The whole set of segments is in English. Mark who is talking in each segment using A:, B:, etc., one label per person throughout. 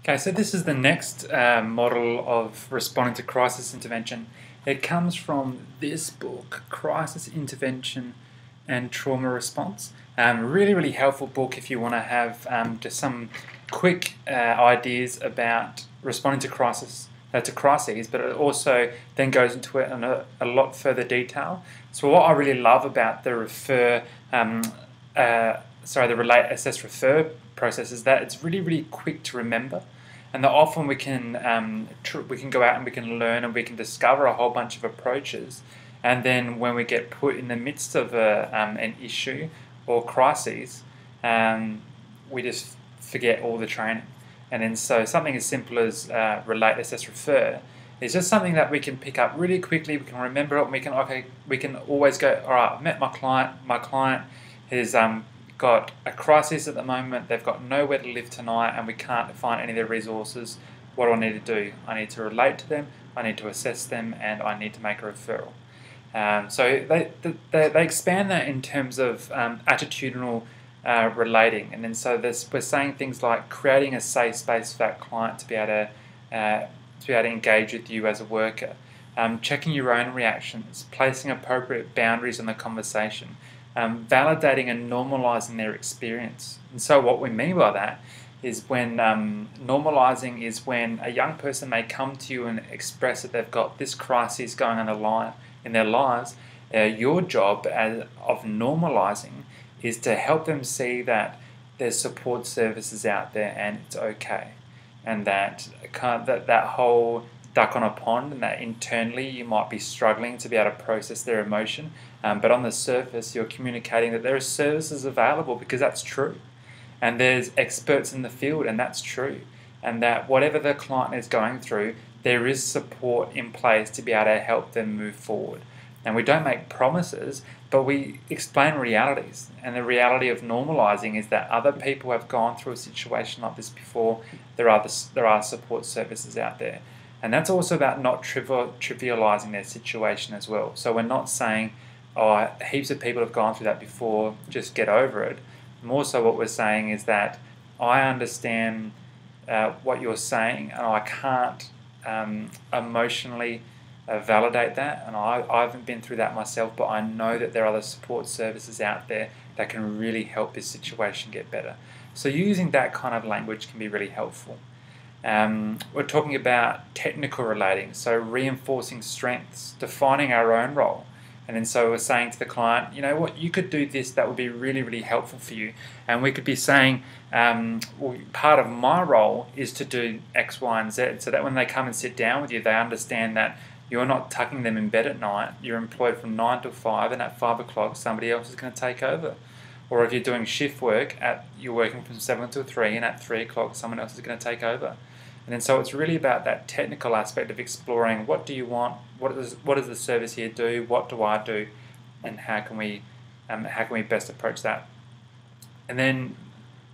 A: Okay, so this is the next model of responding to crisis intervention. It comes from this book, Crisis Intervention and Trauma Response. Really helpful book if you want to have just some quick ideas about responding to crises, but it also then goes into it in a lot further detail. So what I really love about the the relate, assess, refer process is that it's really quick to remember, and that often we can go out and we can learn and we can discover a whole bunch of approaches, and then when we get put in the midst of an issue or crises, we just forget all the training. And then so something as simple as relate, assess, refer is just something that we can pick up really quickly. We can remember it. And we can always go, all right, I met my client. My client has got a crisis at the moment. They've got nowhere to live tonight, and we can't find any of their resources. What do I need to do? I need to relate to them. I need to assess them, and I need to make a referral. So they expand that in terms of attitudinal relating, and then so we're saying things like creating a safe space for that client to be able to engage with you as a worker, checking your own reactions, placing appropriate boundaries in the conversation, validating and normalizing their experience. And so what we mean by that is when normalizing is when a young person may come to you and express that they've got this crisis going on in their lives. Your job of normalizing is to help them see that there's support services out there and it's okay, and that whole duck on a pond, and that internally you might be struggling to be able to process their emotion, but on the surface you're communicating that there are services available, because that's true, and there's experts in the field, and that's true, and that whatever the client is going through, there is support in place to be able to help them move forward. And we don't make promises, but we explain realities. And the reality of normalizing is that other people have gone through a situation like this before. There are support services out there. And that's also about not trivializing their situation as well. So we're not saying, oh, heaps of people have gone through that before, just get over it. More so what we're saying is that I understand what you're saying, and I can't emotionally validate that, and I haven't been through that myself, but I know that there are other support services out there that can really help this situation get better. So using that kind of language can be really helpful. We're talking about technical relating, so reinforcing strengths, defining our own role. And then so we're saying to the client, you know what, you could do this, that would be really helpful for you. And we could be saying, well, part of my role is to do X, Y, and Z, so that when they come and sit down with you, they understand that you're not tucking them in bed at night. You're employed from 9 to 5, and at 5 o'clock somebody else is going to take over. Or if you're doing shift work, you're working from 7 to 3, and at 3 o'clock someone else is going to take over. And then so it's really about that technical aspect of exploring, what do you want, what does the service here do, what do I do, and how can we best approach that. And then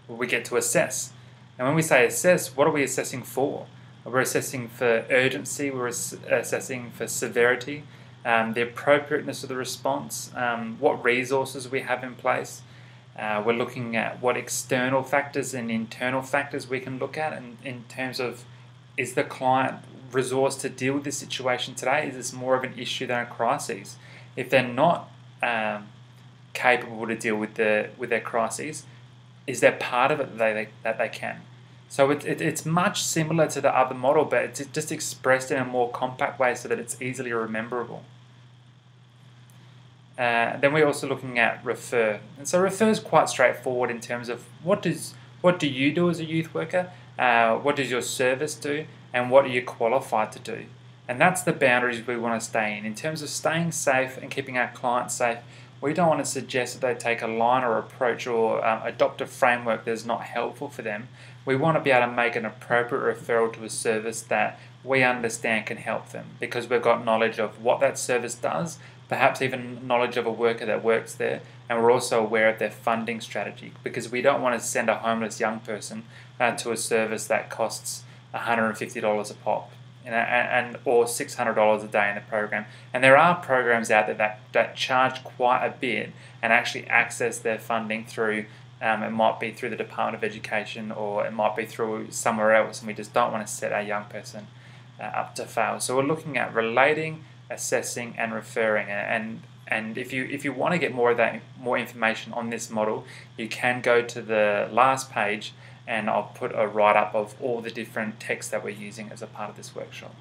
A: we get to assess. And when we say assess, what are we assessing for? We're assessing for urgency, we're assessing for severity, the appropriateness of the response, what resources we have in place. We're looking at what external factors and internal factors we can look at in terms of, is the client resourced to deal with this situation today? Is this more of an issue than a crisis? If they're not capable to deal with their crises, is there part of it that they can? So it's much similar to the other model, but it's just expressed in a more compact way so that it's easily rememberable. Then we're also looking at refer. And so refer is quite straightforward in terms of what do you do as a youth worker, what does your service do, and what are you qualified to do? And that's the boundaries we want to stay in. In terms of staying safe and keeping our clients safe, we don't want to suggest that they take a line or approach or adopt a framework that is not helpful for them. We want to be able to make an appropriate referral to a service that we understand can help them, because we've got knowledge of what that service does, perhaps even knowledge of a worker that works there, and we're also aware of their funding strategy, because we don't want to send a homeless young person to a service that costs $150 a pop, or $600 a day in the program. And there are programs out there that charge quite a bit and actually access their funding through It might be through the Department of Education, or it might be through somewhere else, and we just don't want to set our young person up to fail. So we're looking at relating, assessing, and referring. And if you want to get more information on this model, you can go to the last page, and I'll put a write-up of all the different texts that we're using as a part of this workshop.